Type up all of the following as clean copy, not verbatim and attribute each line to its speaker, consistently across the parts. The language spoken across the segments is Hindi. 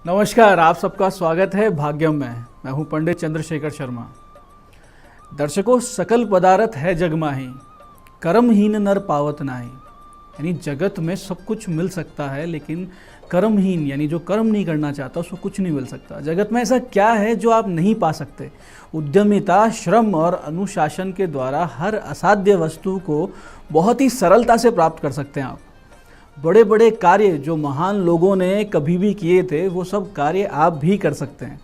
Speaker 1: नमस्कार, आप सबका स्वागत है भाग्यम में। मैं हूं पंडित चंद्रशेखर शर्मा। दर्शकों, सकल पदारथ है जग माही, कर्महीन नर पावत नाही। यानी जगत में सब कुछ मिल सकता है, लेकिन कर्महीन यानी जो कर्म नहीं करना चाहता उसको कुछ नहीं मिल सकता। जगत में ऐसा क्या है जो आप नहीं पा सकते? उद्यमिता, श्रम और अनुशासन के द्वारा हर असाध्य वस्तु को बहुत ही सरलता से प्राप्त कर सकते हैं आप। बड़े बड़े कार्य जो महान लोगों ने कभी भी किए थे, वो सब कार्य आप भी कर सकते हैं।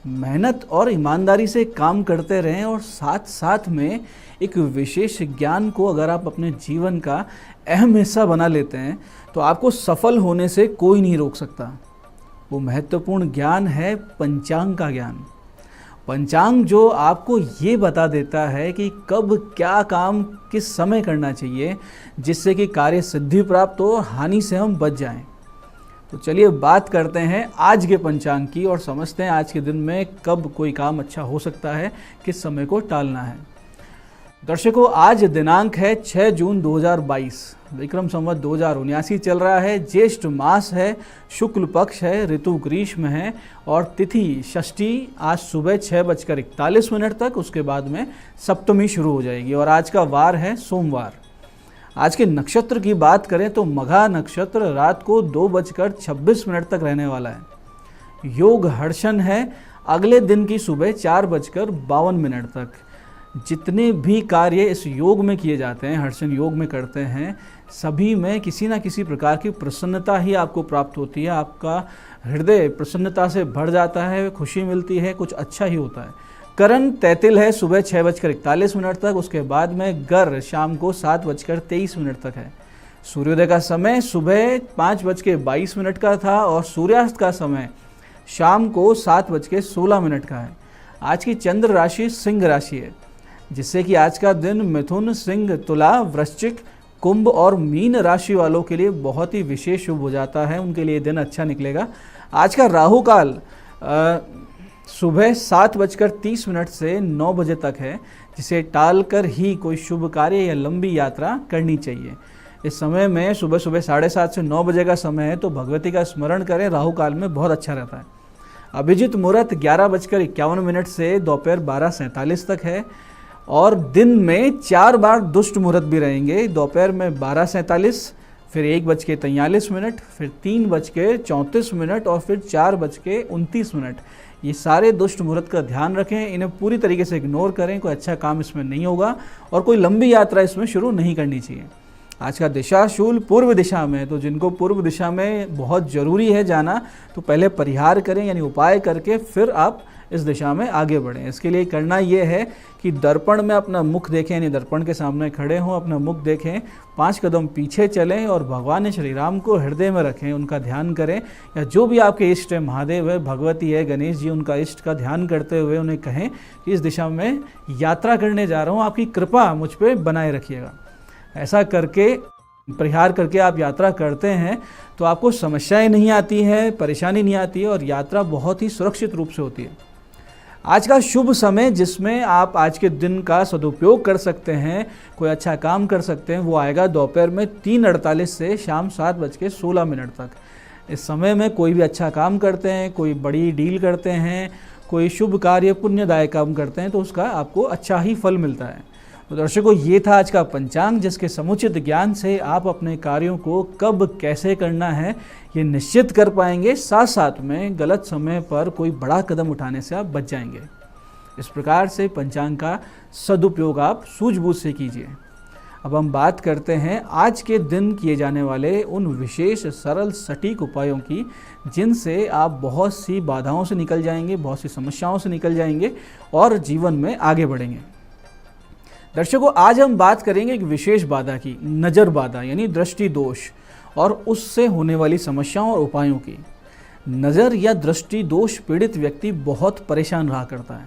Speaker 1: मेहनत और ईमानदारी से काम करते रहें और साथ साथ में एक विशेष ज्ञान को अगर आप अपने जीवन का अहम हिस्सा बना लेते हैं तो आपको सफल होने से कोई नहीं रोक सकता। वो महत्वपूर्ण ज्ञान है पंचांग का ज्ञान। पंचांग जो आपको ये बता देता है कि कब क्या काम किस समय करना चाहिए, जिससे कि कार्य सिद्धि प्राप्त हो और हानि से हम बच जाएं। तो चलिए बात करते हैं आज के पंचांग की और समझते हैं आज के दिन में कब कोई काम अच्छा हो सकता है, किस समय को टालना है। दर्शकों, आज दिनांक है 6 जून 2022, विक्रम संवत 2079 चल रहा है। ज्येष्ठ मास है, शुक्ल पक्ष है, ऋतु ग्रीष्म है और तिथि षष्ठी आज सुबह 6:41 तक। उसके बाद में सप्तमी शुरू हो जाएगी और आज का वार है सोमवार। आज के नक्षत्र की बात करें तो मघा नक्षत्र रात को 2:26 तक रहने वाला है। योग हर्षण है अगले दिन की सुबह 4:52 तक। जितने भी कार्य इस योग में किए जाते हैं, हर्षण योग में करते हैं, सभी में किसी ना किसी प्रकार की प्रसन्नता ही आपको प्राप्त होती है। आपका हृदय प्रसन्नता से भर जाता है, खुशी मिलती है, कुछ अच्छा ही होता है। करण तैतिल है सुबह 6:41 तक। उसके बाद में गर शाम को 7:23 तक है। सूर्योदय का समय सुबह 5:22 का था और सूर्यास्त का समय शाम को 7:16 का है। आज की चंद्र राशि सिंह राशि है, जिससे कि आज का दिन मिथुन, सिंह, तुला, वृश्चिक, कुंभ और मीन राशि वालों के लिए बहुत ही विशेष शुभ हो जाता है। उनके लिए दिन अच्छा निकलेगा। आज का राहु काल सुबह 7:30 से 9 बजे तक है, जिसे टाल कर ही कोई शुभ कार्य या लंबी यात्रा करनी चाहिए। इस समय में सुबह 7:30 से 9 बजे का समय है, तो भगवती का स्मरण करें, राहु काल में बहुत अच्छा रहता है। अभिजित मुहूर्त 11:51 से दोपहर 12:47 तक है और दिन में 4 बार दुष्ट मुहूर्त भी रहेंगे। दोपहर में 12:47, फिर 1:43, फिर 3:34 और फिर 4:29। ये सारे दुष्ट मुहूर्त का ध्यान रखें, इन्हें पूरी तरीके से इग्नोर करें। कोई अच्छा काम इसमें नहीं होगा और कोई लंबी यात्रा इसमें शुरू नहीं करनी चाहिए। आज का दिशा शूल पूर्व दिशा में, तो जिनको पूर्व दिशा में बहुत ज़रूरी है जाना, तो पहले परिहार करें यानी उपाय करके फिर आप इस दिशा में आगे बढ़ें। इसके लिए करना ये है कि दर्पण में अपना मुख देखें, यानी दर्पण के सामने खड़े हों, अपना मुख देखें, 5 कदम पीछे चलें और भगवान श्री राम को हृदय में रखें, उनका ध्यान करें। या जो भी आपके इष्ट है, महादेव है, भगवती है, गणेश जी, उनका इष्ट का ध्यान करते हुए उन्हें कहें कि इस दिशा में यात्रा करने जा रहा हूँ, आपकी कृपा मुझ पर बनाए रखिएगा। ऐसा करके परिहार करके आप यात्रा करते हैं तो आपको समस्याएं नहीं आती हैं, परेशानी नहीं आती है और यात्रा बहुत ही सुरक्षित रूप से होती है। आज का शुभ समय जिसमें आप आज के दिन का सदुपयोग कर सकते हैं, कोई अच्छा काम कर सकते हैं, वो आएगा दोपहर में 3:48 से शाम 7:16 तक। इस समय में कोई भी अच्छा काम करते हैं, कोई बड़ी डील करते हैं, कोई शुभ कार्य पुण्यदायक काम करते हैं, तो उसका आपको अच्छा ही फल मिलता है। तो दर्शकों, ये था आज का पंचांग, जिसके समुचित ज्ञान से आप अपने कार्यों को कब कैसे करना है ये निश्चित कर पाएंगे। साथ साथ में गलत समय पर कोई बड़ा कदम उठाने से आप बच जाएंगे। इस प्रकार से पंचांग का सदुपयोग आप सूझबूझ से कीजिए। अब हम बात करते हैं आज के दिन किए जाने वाले उन विशेष सरल सटीक उपायों की, जिनसे आप बहुत सी बाधाओं से निकल जाएंगे, बहुत सी समस्याओं से निकल जाएंगे और जीवन में आगे बढ़ेंगे। दर्शकों, आज हम बात करेंगे एक विशेष बाधा की, नज़र बाधा यानी दृष्टि दोष और उससे होने वाली समस्याओं और उपायों की। नज़र या दृष्टि दोष पीड़ित व्यक्ति बहुत परेशान रहा करता है।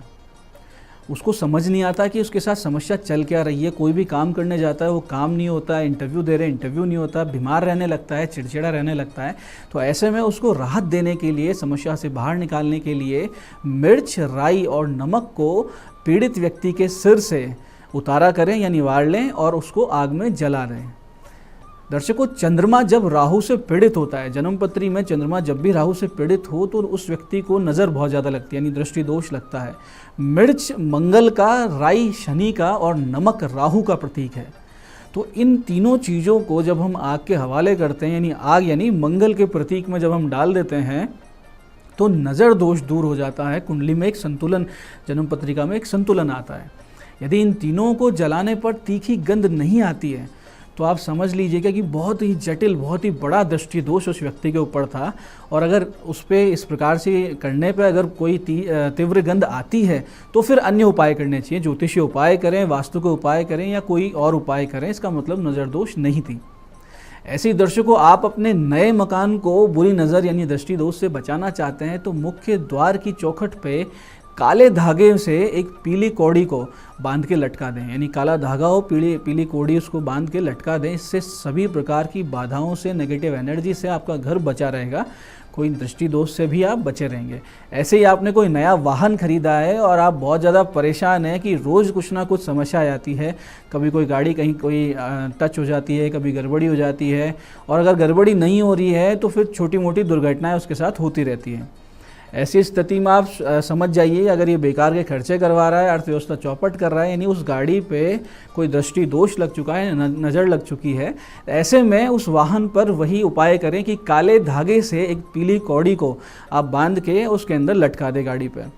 Speaker 1: उसको समझ नहीं आता कि उसके साथ समस्या चल क्या रही है। कोई भी काम करने जाता है, वो काम नहीं होता है, इंटरव्यू दे रहे इंटरव्यू नहीं होता, बीमार रहने लगता है, चिड़चिड़ा रहने लगता है। तो ऐसे में उसको राहत देने के लिए, समस्या से बाहर निकालने के लिए मिर्च, राई और नमक को पीड़ित व्यक्ति के सिर से उतारा करें या निवार लें और उसको आग में जला दें। दर्शकों, चंद्रमा जब राहु से पीड़ित होता है, जन्मपत्री में चंद्रमा जब भी राहु से पीड़ित हो तो उस व्यक्ति को नज़र बहुत ज़्यादा लगती है, यानी दृष्टि दोष लगता है। मिर्च मंगल का, राई शनि का और नमक राहु का प्रतीक है। तो इन तीनों चीज़ों को जब हम आग के हवाले करते हैं, यानी आग यानी मंगल के प्रतीक में जब हम डाल देते हैं तो नज़र दोष दूर हो जाता है। कुंडली में एक संतुलन, जन्म पत्रिका में एक संतुलन आता है। यदि इन तीनों को जलाने पर तीखी गंध नहीं आती है तो आप समझ लीजिएगा कि बहुत ही जटिल, बहुत ही बड़ा दृष्टि दोष उस व्यक्ति के ऊपर था। और अगर उस पर इस प्रकार से करने पर अगर कोई तीव्र गंध आती है तो फिर अन्य उपाय करने चाहिए, ज्योतिषीय उपाय करें, वास्तु के उपाय करें या कोई और उपाय करें। इसका मतलब नज़र दोष नहीं थी। ऐसे ही दर्शकों, आप अपने नए मकान को बुरी नज़र यानी दृष्टि दोष से बचाना चाहते हैं तो मुख्य द्वार की चौखट पे काले धागे से एक पीली कौड़ी को बांध के लटका दें, यानी काला धागा हो, पीली कौड़ी उसको बांध के लटका दें। इससे सभी प्रकार की बाधाओं से, नेगेटिव एनर्जी से आपका घर बचा रहेगा, कोई दृष्टि दोष से भी आप बचे रहेंगे। ऐसे ही आपने कोई नया वाहन खरीदा है और आप बहुत ज़्यादा परेशान हैं कि रोज़ कुछ ना कुछ समस्या आ जाती है, कभी कोई गाड़ी कहीं कोई टच हो जाती है, कभी गड़बड़ी हो जाती है, और अगर गड़बड़ी नहीं हो रही है तो फिर छोटी मोटी दुर्घटनाएं उसके साथ होती रहती हैं। ऐसी स्थिति में आप समझ जाइए, अगर ये बेकार के खर्चे करवा रहा है, अर्थव्यवस्था चौपट कर रहा है, यानी उस गाड़ी पे कोई दृष्टि दोष लग चुका है, नज़र लग चुकी है। ऐसे में उस वाहन पर वही उपाय करें कि काले धागे से एक पीली कौड़ी को आप बांध के उसके अंदर लटका दें गाड़ी पर।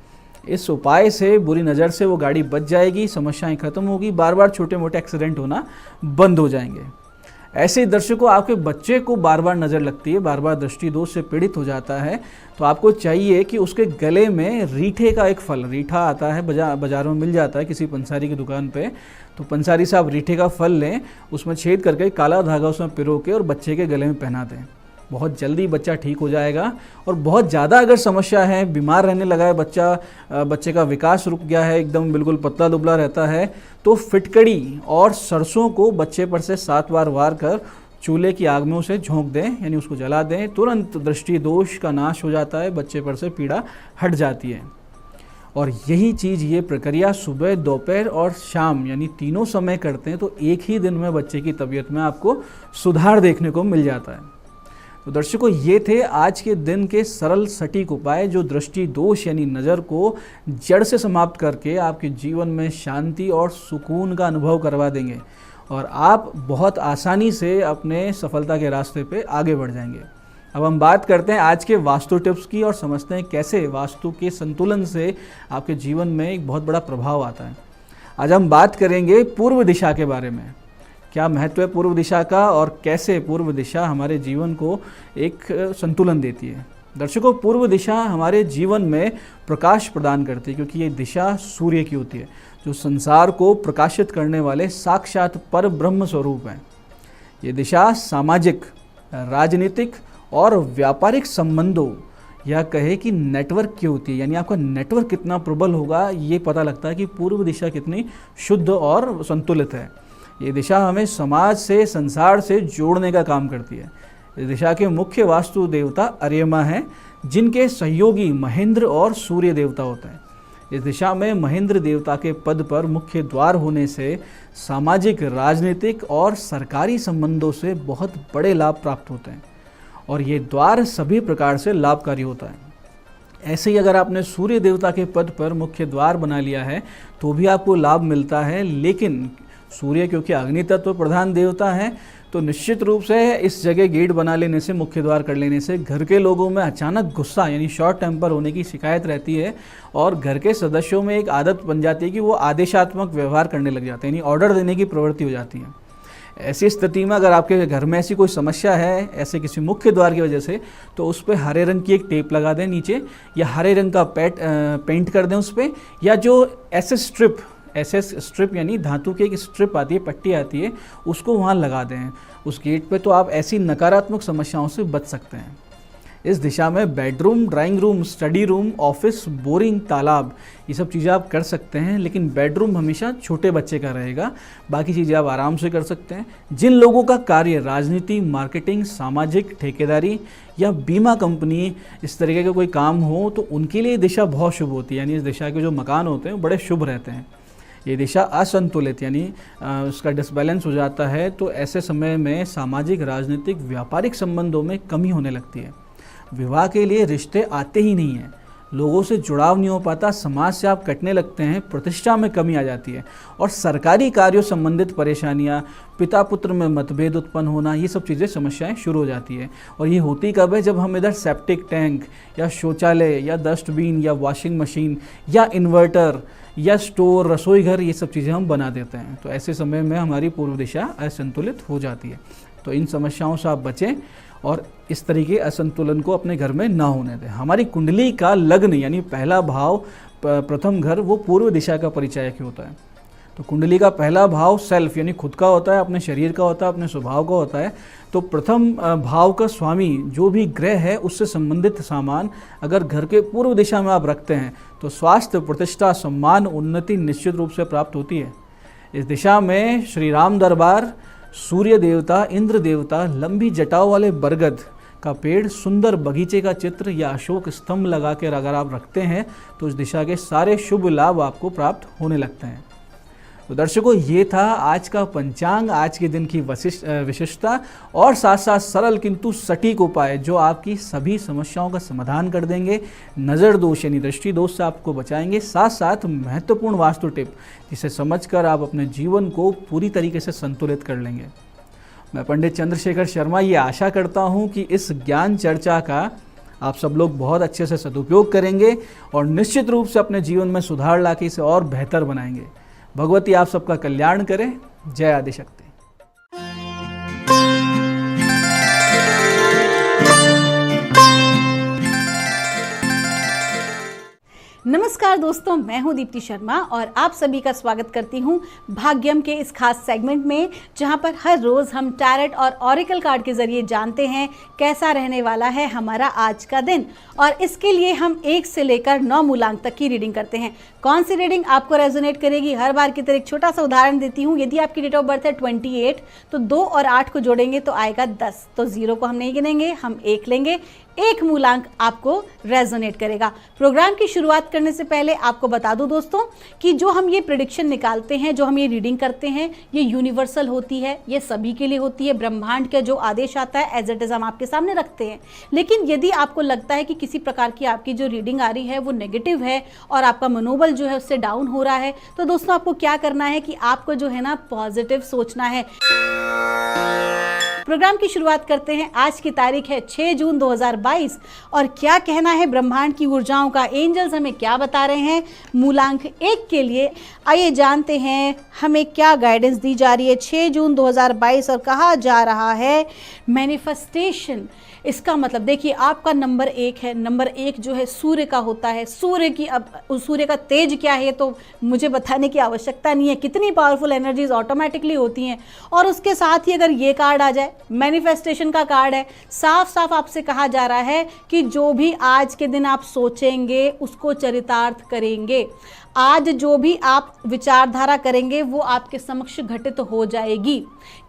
Speaker 1: इस उपाय से बुरी नज़र से वो गाड़ी बच जाएगी, समस्याएं खत्म होगी, बार बार छोटे मोटे एक्सीडेंट होना बंद हो जाएंगे। ऐसे ही दर्शकों, आपके बच्चे को बार बार नज़र लगती है, बार बार दृष्टि दोष से पीड़ित हो जाता है, तो आपको चाहिए कि उसके गले में रीठे का एक फल, रीठा आता है बाज़ारों में मिल जाता है किसी पंसारी की दुकान पे, तो पंसारी से आप रीठे का फल लें, उसमें छेद करके काला धागा उसमें पिरो के और बच्चे के गले में पहना दें। बहुत जल्दी बच्चा ठीक हो जाएगा। और बहुत ज़्यादा अगर समस्या है, बीमार रहने लगा है बच्चा, बच्चे का विकास रुक गया है, एकदम बिल्कुल पतला दुबला रहता है, तो फिटकड़ी और सरसों को बच्चे पर से 7 बार वार कर चूल्हे की आग में उसे झोंक दें, यानी उसको जला दें। तुरंत दृष्टि दोष का नाश हो जाता है, बच्चे पर से पीड़ा हट जाती है। और यही चीज़, ये प्रक्रिया सुबह, दोपहर और शाम यानी तीनों समय करते हैं तो एक ही दिन में बच्चे की तबीयत में आपको सुधार देखने को मिल जाता है। तो दर्शकों, ये थे आज के दिन के सरल सटीक उपाय जो दृष्टि दोष यानी नज़र को जड़ से समाप्त करके आपके जीवन में शांति और सुकून का अनुभव करवा देंगे और आप बहुत आसानी से अपने सफलता के रास्ते पे आगे बढ़ जाएंगे। अब हम बात करते हैं आज के वास्तु टिप्स की और समझते हैं कैसे वास्तु के संतुलन से आपके जीवन में एक बहुत बड़ा प्रभाव आता है। आज हम बात करेंगे पूर्व दिशा के बारे में। क्या महत्व है पूर्व दिशा का और कैसे पूर्व दिशा हमारे जीवन को एक संतुलन देती है। दर्शकों, पूर्व दिशा हमारे जीवन में प्रकाश प्रदान करती है क्योंकि ये दिशा सूर्य की होती है जो संसार को प्रकाशित करने वाले साक्षात पर ब्रह्म स्वरूप हैं। ये दिशा सामाजिक, राजनीतिक और व्यापारिक संबंधों या कहे कि नेटवर्क की होती है, यानी आपका नेटवर्क कितना प्रबल होगा ये पता लगता है कि पूर्व दिशा कितनी शुद्ध और संतुलित है। ये दिशा हमें समाज से, संसार से जोड़ने का काम करती है। इस दिशा के मुख्य वास्तु देवता अर्यमा हैं जिनके सहयोगी महेंद्र और सूर्य देवता होते हैं। इस दिशा में महेंद्र देवता के पद पर मुख्य द्वार होने से सामाजिक, राजनीतिक और सरकारी संबंधों से बहुत बड़े लाभ प्राप्त होते हैं और ये द्वार सभी प्रकार से लाभकारी होता है। ऐसे ही अगर आपने सूर्य देवता के पद पर मुख्य द्वार बना लिया है तो भी आपको लाभ मिलता है, लेकिन सूर्य क्योंकि अग्नि तत्व प्रधान देवता है तो निश्चित रूप से इस जगह गेट बना लेने से, मुख्य द्वार कर लेने से घर के लोगों में अचानक गुस्सा यानी शॉर्ट टेम्पर होने की शिकायत रहती है और घर के सदस्यों में एक आदत बन जाती है कि वो आदेशात्मक व्यवहार करने लग जाते हैं, यानी ऑर्डर देने की प्रवृत्ति हो जाती है। ऐसी स्थिति में अगर आपके घर में ऐसी कोई समस्या है ऐसे किसी मुख्य द्वार की वजह से, तो उस पर हरे रंग की एक टेप लगा दें नीचे, या हरे रंग का पेंट कर दें उस पर, या जो एसएस स्ट्रिप यानी धातु की एक स्ट्रिप आती है, पट्टी आती है, उसको वहाँ लगा दें उस गेट पे, तो आप ऐसी नकारात्मक समस्याओं से बच सकते हैं। इस दिशा में bedroom, drawing room, study room, office, boring, तालाब, ये सब चीज़ें आप कर सकते हैं, लेकिन बेडरूम हमेशा छोटे बच्चे का रहेगा, बाकी चीज़ें आप आराम से कर सकते हैं। जिन लोगों का कार्य राजनीति, मार्केटिंग, सामाजिक, ठेकेदारी या बीमा कंपनी इस तरीके का कोई काम हो तो उनके लिए दिशा बहुत शुभ होती है, यानी इस दिशा के जो मकान होते हैं बड़े शुभ रहते हैं। ये दिशा असंतुलित यानी उसका डिसबैलेंस हो जाता है, तो ऐसे समय में सामाजिक, राजनीतिक, व्यापारिक संबंधों में कमी होने लगती है। विवाह के लिए रिश्ते आते ही नहीं हैं, लोगों से जुड़ाव नहीं हो पाता, समाज से आप कटने लगते हैं, प्रतिष्ठा में कमी आ जाती है और सरकारी कार्यों संबंधित परेशानियां, पिता पुत्र में मतभेद उत्पन्न होना, ये सब चीज़ें समस्याएं शुरू हो जाती है। और ये होती कब है? जब हम इधर सेप्टिक टैंक या शौचालय या डस्टबिन या वॉशिंग मशीन या इन्वर्टर या स्टोर, रसोई घर, ये सब चीज़ें हम बना देते हैं। तो ऐसे समय में हमारी पूर्व दिशा असंतुलित हो जाती है। तो इन समस्याओं से आप बचें और इस तरीके असंतुलन को अपने घर में ना होने दें। हमारी कुंडली का लग्न यानी पहला भाव, प्रथम घर, वो पूर्व दिशा का परिचायक होता है। तो कुंडली का पहला भाव सेल्फ यानी खुद का होता है, अपने शरीर का होता है, अपने स्वभाव का होता है। तो प्रथम भाव का स्वामी जो भी ग्रह है उससे संबंधित सामान अगर घर के पूर्व दिशा में आप रखते हैं तो स्वास्थ्य, प्रतिष्ठा, सम्मान, उन्नति निश्चित रूप से प्राप्त होती है। इस दिशा में श्री राम दरबार, सूर्य देवता, इंद्र देवता, लंबी जटाओं वाले बरगद का पेड़, सुंदर बगीचे का चित्र या अशोक स्तंभ लगा कर अगर आप रखते हैं तो इस दिशा के सारे शुभ लाभ आपको प्राप्त होने लगते हैं। तो दर्शकों, ये था आज का पंचांग, आज के दिन की विशिष्टता और साथ साथ सरल किंतु सटीक उपाय जो आपकी सभी समस्याओं का समाधान कर देंगे, नज़र दोष यानी दृष्टि दोष से आपको बचाएंगे, साथ साथ महत्वपूर्ण वास्तु टिप जिसे समझकर आप अपने जीवन को पूरी तरीके से संतुलित कर लेंगे। मैं पंडित चंद्रशेखर शर्मा ये आशा करता हूँ कि इस ज्ञान चर्चा का आप सब लोग बहुत अच्छे से सदुपयोग करेंगे और निश्चित रूप से अपने जीवन में सुधार लाके इसे और बेहतर बनाएंगे। भगवती आप सबका कल्याण करे। जय आदिशक्ति।
Speaker 2: नमस्कार दोस्तों, मैं हूं दीप्ति शर्मा और आप सभी का स्वागत करती हूं भाग्यम के इस खास सेगमेंट में, जहां पर हर रोज़ हम टैरेट और ऑरिकल कार्ड के ज़रिए जानते हैं कैसा रहने वाला है हमारा आज का दिन। और इसके लिए हम 1 से लेकर 9 मूलांक तक की रीडिंग करते हैं। कौन सी रीडिंग आपको रेजोनेट करेगी, हर बार की तरह एक छोटा सा उदाहरण देती हूँ। यदि आपकी डेट ऑफ बर्थ है 28 तो 2 और 8 को जोड़ेंगे तो आएगा 10। तो 0 को हम नहीं गिनेंगे, हम 1 लेंगे। 1 मूलांक आपको रेजोनेट करेगा। प्रोग्राम की शुरुआत करने से पहले आपको बता दूं दोस्तों कि जो हम ये प्रेडिक्शन निकालते हैं, जो हम ये रीडिंग करते हैं, ये यूनिवर्सल होती है, ये सभी के लिए होती है। ब्रह्मांड का जो आदेश आता है एज इट इज हम आपके सामने रखते हैं। लेकिन यदि आपको लगता है कि किसी प्रकार की आपकी जो रीडिंग आ रही है वो नेगेटिव है और आपका मनोबल जो है उससे डाउन हो रहा है, तो दोस्तों आपको क्या करना है कि आपको जो है ना पॉजिटिव सोचना है। प्रोग्राम की शुरुआत करते हैं। आज की तारीख है 6 जून 2022 और क्या कहना है ब्रह्मांड की ऊर्जाओं का, एंजल्स हमें क्या बता रहे हैं मूलांक 1 के लिए। आइए जानते हैं हमें क्या गाइडेंस दी जा रही है 6 जून 2022 और कहा जा रहा है मैनिफेस्टेशन। इसका मतलब देखिए, आपका नंबर 1 है। नंबर 1 जो है सूर्य का होता है। सूर्य की, अब सूर्य का तेज क्या है तो मुझे बताने की आवश्यकता नहीं है, कितनी पावरफुल एनर्जीज ऑटोमेटिकली होती हैं। और उसके साथ ही अगर ये कार्ड आ जाए, मैनिफेस्टेशन का कार्ड है, साफ साफ आपसे कहा जा रहा है कि जो भी आज के दिन आप सोचेंगे उसको चरितार्थ करेंगे। आज जो भी आप विचारधारा करेंगे वो आपके समक्ष घटित हो जाएगी।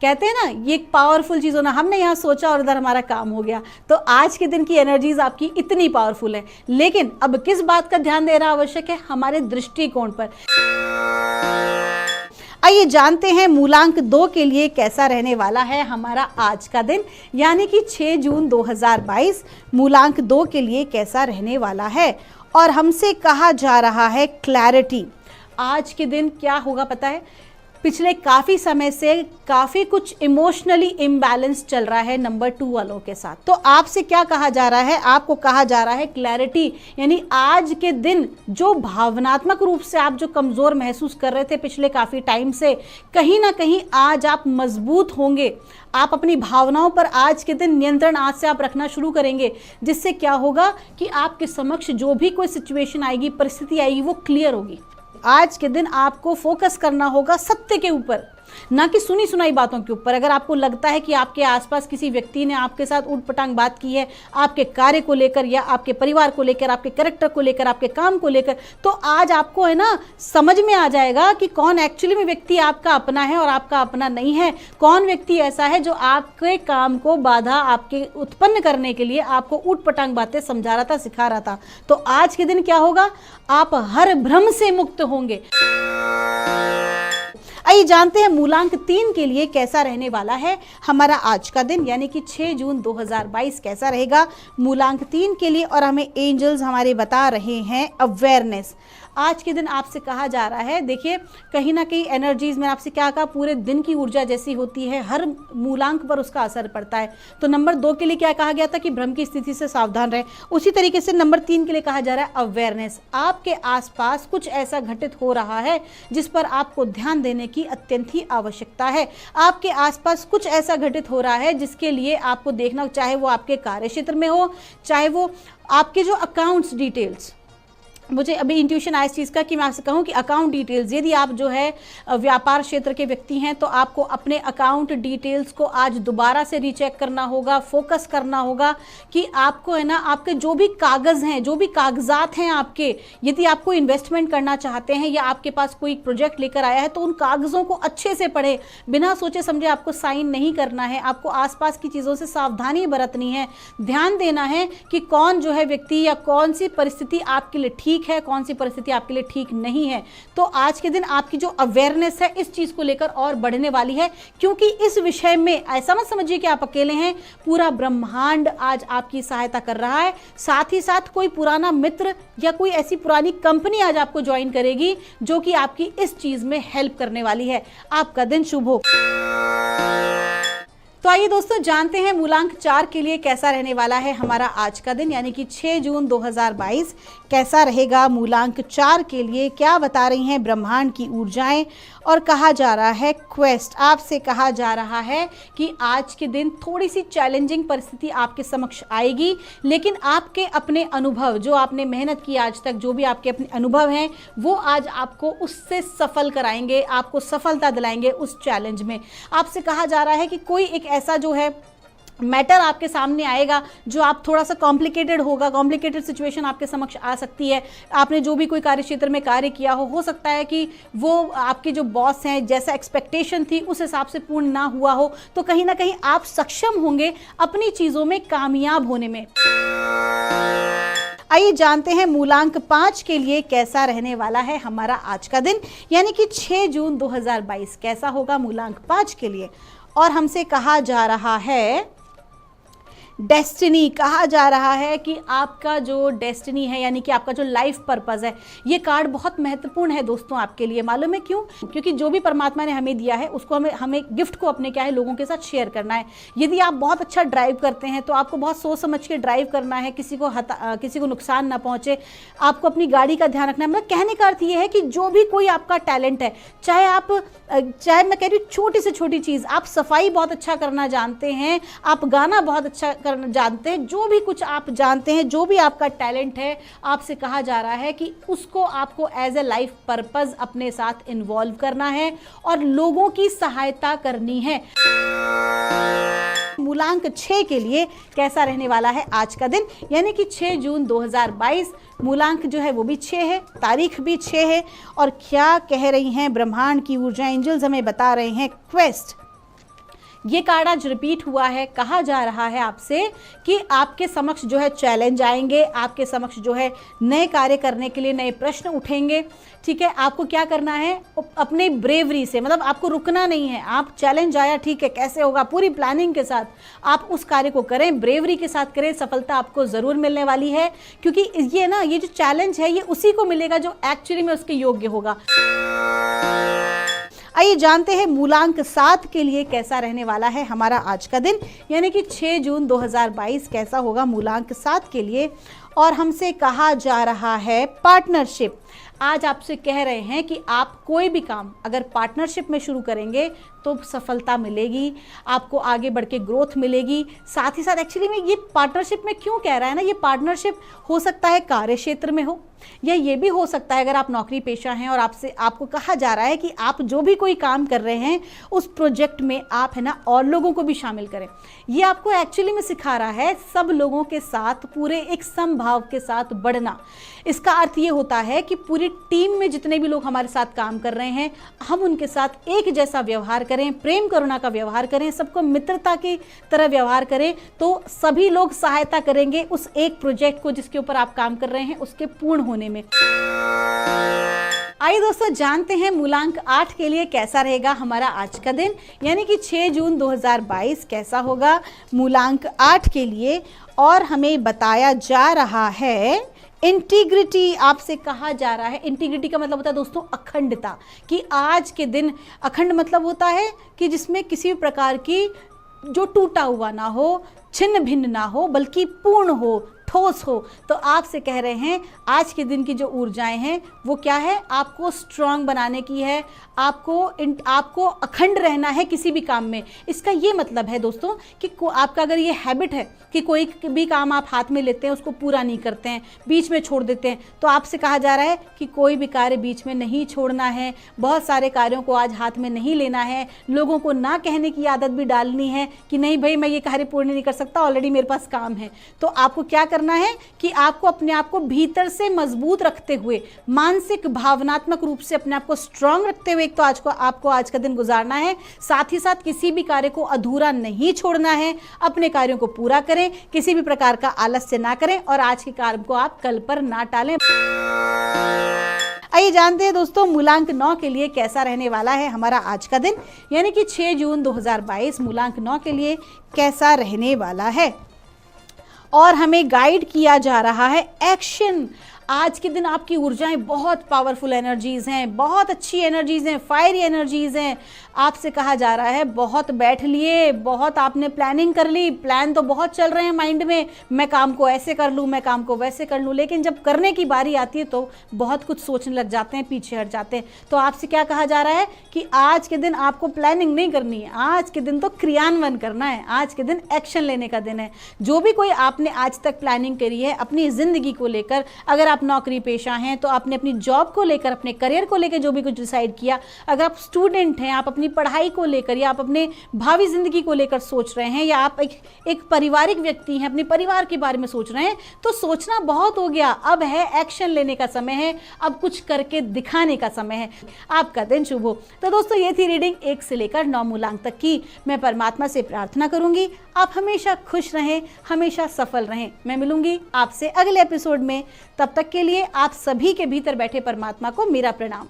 Speaker 2: कहते हैं ना, ये एक पावरफुल चीज़ होना, हमने यहाँ सोचा और इधर हमारा काम हो गया। तो आज के दिन की एनर्जीज आपकी इतनी पावरफुल है। लेकिन अब किस बात का ध्यान देना आवश्यक है? हमारे दृष्टिकोण पर। आइए जानते हैं मूलांक 2 के लिए कैसा रहने वाला है हमारा आज का दिन, यानी कि 6 जून 2022 मूलांक 2 के लिए कैसा रहने वाला है। और हमसे कहा जा रहा है क्लैरिटी। आज के दिन क्या होगा पता है? पिछले काफ़ी समय से काफ़ी कुछ इमोशनली इम्बैलेंस चल रहा है नंबर 2 वालों के साथ। तो आपसे क्या कहा जा रहा है? आपको कहा जा रहा है क्लैरिटी, यानी आज के दिन जो भावनात्मक रूप से आप जो कमज़ोर महसूस कर रहे थे पिछले काफ़ी टाइम से, कहीं ना कहीं आज आप मजबूत होंगे। आप अपनी भावनाओं पर आज के दिन नियंत्रण आज से आप रखना शुरू करेंगे, जिससे क्या होगा कि आपके समक्ष जो भी कोई सिचुएशन आएगी, परिस्थिति आएगी, वो क्लियर होगी। आज के दिन आपको फोकस करना होगा सत्य के ऊपर, ना कि सुनी सुनाई बातों के ऊपर। अगर आपको लगता है कि आपके आसपास किसी व्यक्ति ने आपके साथ ऊटपटांग बात की है, आपके कार्य को लेकर या आपके परिवार को लेकर, आपके कैरेक्टर को लेकर, आपके काम को लेकर, तो आज आपको है ना समझ में आ जाएगा कि कौन एक्चुअली में व्यक्ति आपका अपना है और आपका अपना नहीं है। कौन व्यक्ति ऐसा है जो आपके काम को बाधा आपके उत्पन्न करने के लिए आपको ऊटपटांग बातें समझा रहा था, सिखा रहा था। तो आज के दिन क्या होगा? आप हर भ्रम से मुक्त होंगे। आइए जानते हैं मूलांक 3 के लिए कैसा रहने वाला है हमारा आज का दिन, यानी कि 6 जून 2022 कैसा रहेगा मूलांक 3 के लिए। और हमें एंजल्स हमारे बता रहे हैं अवेयरनेस। आज के दिन आपसे कहा जा रहा है, देखिए कहीं ना कहीं एनर्जीज में आपसे क्या कहा, पूरे दिन की ऊर्जा जैसी होती है, हर मूलांक पर उसका असर पड़ता है। तो नंबर 2 के लिए क्या कहा गया था कि भ्रम की स्थिति से सावधान रहे। उसी तरीके से नंबर 3 के लिए कहा जा रहा है अवेयरनेस। आपके आसपास कुछ ऐसा घटित हो रहा है जिस पर आपको ध्यान देने की अत्यंत ही आवश्यकता है। आपके आसपास कुछ ऐसा घटित हो रहा है जिसके लिए आपको देखना, चाहे वो आपके कार्य क्षेत्र में हो, चाहे वो आपके जो अकाउंट्स डिटेल्स, मुझे अभी इंट्यूशन आया इस चीज़ का कि मैं आपसे कहूँ कि अकाउंट डिटेल्स, यदि आप जो है व्यापार क्षेत्र के व्यक्ति हैं तो आपको अपने अकाउंट डिटेल्स को आज दोबारा से रीचेक करना होगा, फोकस करना होगा कि आपको है ना, आपके जो भी कागज़ हैं, जो भी कागजात हैं आपके, यदि आपको इन्वेस्टमेंट करना चाहते हैं या आपके पास कोई प्रोजेक्ट लेकर आया है तो उन कागज़ों को अच्छे से पढ़े, बिना सोचे समझे आपको साइन नहीं करना है। आपको आसपास की चीज़ों से सावधानी बरतनी है, ध्यान देना है कि कौन जो है व्यक्ति या कौन सी परिस्थिति आपके लिए ठीक है, कौन सी परिस्थिति आपके लिए ठीक नहीं है। तो आज के दिन आपकी जो अवेयरनेस है इस चीज को लेकर और बढ़ने वाली है, क्योंकि इस विषय में ऐसा मत समझिए कि आप अकेले हैं, पूरा ब्रह्मांड आज आपकी सहायता कर रहा है। साथ ही साथ कोई पुराना मित्र या कोई ऐसी पुरानी कंपनी आज आपको ज्वाइन करेगी जो कि आपकी इस चीज में हेल्प करने वाली है। आपका दिन शुभ हो। तो आइए दोस्तों जानते हैं मूलांक 4 के लिए कैसा रहने वाला है हमारा आज का दिन, यानी कि 6 जून 2022 कैसा रहेगा मूलांक 4 के लिए। क्या बता रही हैं ब्रह्मांड की ऊर्जाएं। और कहा जा रहा है क्वेस्ट, आपसे कहा जा रहा है कि आज के दिन थोड़ी सी चैलेंजिंग परिस्थिति आपके समक्ष आएगी, लेकिन आपके अपने अनुभव, जो आपने मेहनत की आज तक, जो भी आपके अपने अनुभव हैं, वो आज आपको उससे सफल कराएंगे, आपको सफलता दिलाएंगे उस चैलेंज में। आपसे कहा जा रहा है कि कोई एक ऐसा जो है मैटर आपके सामने आएगा जो आप थोड़ा सा कॉम्प्लिकेटेड होगा, कॉम्प्लिकेटेड सिचुएशन आपके समक्ष आ सकती है। आपने जो भी कोई कार्य क्षेत्र में कार्य किया हो सकता है कि वो आपके जो बॉस हैं जैसा एक्सपेक्टेशन थी उस हिसाब से पूर्ण ना हुआ हो, तो कहीं ना कहीं आप सक्षम होंगे अपनी चीज़ों में कामयाब होने में। आइए जानते हैं मूलांक 5 के लिए कैसा रहने वाला है हमारा आज का दिन, यानी कि 6 जून 2022 कैसा होगा मूलांक 5 के लिए। और हमसे कहा जा रहा है डेस्टिनी, कहा जा रहा है कि आपका जो डेस्टिनी है, यानी कि आपका जो लाइफ पर्पस है, ये कार्ड बहुत महत्वपूर्ण है दोस्तों आपके लिए। मालूम है क्यों? क्योंकि जो भी परमात्मा ने हमें दिया है उसको हमें गिफ्ट को अपने क्या है लोगों के साथ शेयर करना है। यदि आप बहुत अच्छा ड्राइव करते हैं तो आपको बहुत सोच समझ के ड्राइव करना है, किसी को नुकसान ना पहुंचे, आपको अपनी गाड़ी का ध्यान रखना है। मतलब कहने का अर्थ ये है कि जो भी कोई आपका टैलेंट है, चाहे मैं कह रही हूँ छोटी से छोटी चीज़, आप सफाई बहुत अच्छा करना जानते हैं, आप गाना बहुत अच्छा करना जानते हैं, जो भी कुछ आप जानते हैं, जो भी आपका टैलेंट है, आपसे कहा जा रहा है कि उसको आपको एज ए लाइफ पर्पस अपने साथ इन्वॉल्व करना है और लोगों की सहायता करनी है। मूलांक 6 के लिए कैसा रहने वाला है आज का दिन, यानी कि 6 जून 2022 मूलांक जो है वो भी 6 है, तारीख भी 6 है। और क्या कह रही हैं ब्रह्मांड की ऊर्जा, एंजल्स हमें बता रहे हैं क्वेस्ट। ये कार्ड आज रिपीट हुआ है। कहा जा रहा है आपसे कि आपके समक्ष जो है चैलेंज आएंगे, आपके समक्ष जो है नए कार्य करने के लिए नए प्रश्न उठेंगे। ठीक है, आपको क्या करना है, अपने ब्रेवरी से, मतलब आपको रुकना नहीं है। आप चैलेंज आया, ठीक है, कैसे होगा, पूरी प्लानिंग के साथ आप उस कार्य को करें, ब्रेवरी के साथ करें, सफलता आपको ज़रूर मिलने वाली है। क्योंकि ये जो चैलेंज है ये उसी को मिलेगा जो एक्चुअली में उसके योग्य होगा। आइए जानते हैं मूलांक 7 के लिए कैसा रहने वाला है हमारा आज का दिन, यानी कि 6 जून 2022 कैसा होगा मूलांक 7 के लिए। और हमसे कहा जा रहा है पार्टनरशिप। आज आपसे कह रहे हैं कि आप कोई भी काम अगर पार्टनरशिप में शुरू करेंगे तो सफलता मिलेगी, आपको आगे बढ़ के ग्रोथ मिलेगी। साथ ही साथ एक्चुअली में ये पार्टनरशिप में क्यों कह रहा है ना, ये पार्टनरशिप हो सकता है कार्य क्षेत्र में हो, या ये भी हो सकता है अगर आप नौकरी पेशा हैं और आपको कहा जा रहा है कि आप जो भी कोई काम कर रहे हैं उस प्रोजेक्ट में आप है ना और लोगों को भी शामिल करें। ये आपको एक्चुअली में सिखा रहा है सब लोगों के साथ पूरे एक समभाव के साथ बढ़ना। इसका अर्थ ये होता है कि पूरी टीम में जितने भी लोग हमारे साथ काम कर रहे हैं हम उनके साथ एक जैसा व्यवहार करें, प्रेम करुणा का व्यवहार करें, सबको मित्रता की तरह व्यवहार करें, तो सभी लोग सहायता करेंगे उस एक प्रोजेक्ट को जिसके ऊपर आप काम कर रहे हैं उसके पूर्ण होने में। आइए दोस्तों जानते हैं मूलांक 8 के लिए कैसा रहेगा हमारा आज का दिन, यानी कि 6 जून 2022 कैसा होगा मूलांक 8 के लिए। और हमें बताया जा रहा है इंटीग्रिटी, आपसे कहा जा रहा है, इंटीग्रिटी का मतलब होता है दोस्तों अखंडता, कि आज के दिन अखंड मतलब होता है कि जिसमें किसी भी प्रकार की जो टूटा हुआ ना हो, छिन्न भिन्न ना हो, बल्कि पूर्ण हो, ठोस हो। तो आपसे कह रहे हैं आज के दिन की जो ऊर्जाएं हैं वो क्या है, आपको स्ट्रांग बनाने की है, आपको अखंड रहना है किसी भी काम में। इसका ये मतलब है दोस्तों कि आपका अगर ये हैबिट है कि कोई भी काम आप हाथ में लेते हैं उसको पूरा नहीं करते हैं, बीच में छोड़ देते हैं, तो आपसे कहा जा रहा है कि कोई भी कार्य बीच में नहीं छोड़ना है, बहुत सारे कार्यों को आज हाथ में नहीं लेना है, लोगों को ना कहने की आदत भी डालनी है कि नहीं भाई मैं ये कार्य पूर्ण नहीं कर सकता, ऑलरेडी मेरे पास काम है। तो आपको क्या करना है कि आपको अपने आप को भीतर से मजबूत रखते हुए, मानसिक भावनात्मक रूप से अपने आप को स्ट्रांग रखते हुए एक तो आपको आज का दिन गुजारना है, साथ ही साथ किसी भी कार्य को अधूरा नहीं छोड़ना है, अपने कार्यों को पूरा करें, किसी भी प्रकार का आलस्य ना करें और आज के कार्य को आप कल पर ना टालें। आइए जानते हैं दोस्तों मूलांक 9 के लिए कैसा रहने वाला है हमारा आज का दिन, यानी कि 6 जून 2022 मूलांक 9 के लिए कैसा रहने वाला है। और हमें गाइड किया जा रहा है एक्शन। आज के दिन आपकी ऊर्जाएं बहुत पावरफुल एनर्जीज़ हैं, बहुत अच्छी एनर्जीज़ हैं, फायरी एनर्जीज़ हैं। आपसे कहा जा रहा है बहुत बैठ लिए, बहुत आपने प्लानिंग कर ली, प्लान तो बहुत चल रहे हैं माइंड में, मैं काम को ऐसे कर लूँ, मैं काम को वैसे कर लूँ, लेकिन जब करने की बारी आती है तो बहुत कुछ सोचने लग जाते हैं, पीछे हट जाते हैं। तो आपसे क्या कहा जा रहा है कि आज के दिन आपको प्लानिंग नहीं करनी है, आज के दिन तो क्रियान्वयन करना है, आज के दिन एक्शन लेने का दिन है। जो भी कोई आपने आज तक प्लानिंग करी है अपनी ज़िंदगी को लेकर, अगर आप नौकरी पेशा हैं तो आपने अपनी जॉब को लेकर, अपने करियर को लेकर जो भी कुछ डिसाइड किया, अगर आप स्टूडेंट हैं, आप अपनी पढ़ाई को लेकर या आप अपने भावी ज़िंदगी को लेकर सोच रहे हैं, या आप एक पारिवारिक व्यक्ति हैं, अपने परिवार के बारे में सोच रहे हैं, तो सोचना बहुत हो गया, अब है एक्शन लेने का समय है, अब कुछ करके दिखाने का समय है। आपका दिन शुभ हो। तो दोस्तों ये थी रीडिंग 1 से लेकर 9 मूलांक तक की। मैं परमात्मा से प्रार्थना करूंगी आप हमेशा खुश रहें, हमेशा सफल रहें। मैं मिलूंगी आपसे अगले एपिसोड में, तब तक के लिए आप सभी के भीतर बैठे परमात्मा को मेरा प्रणाम।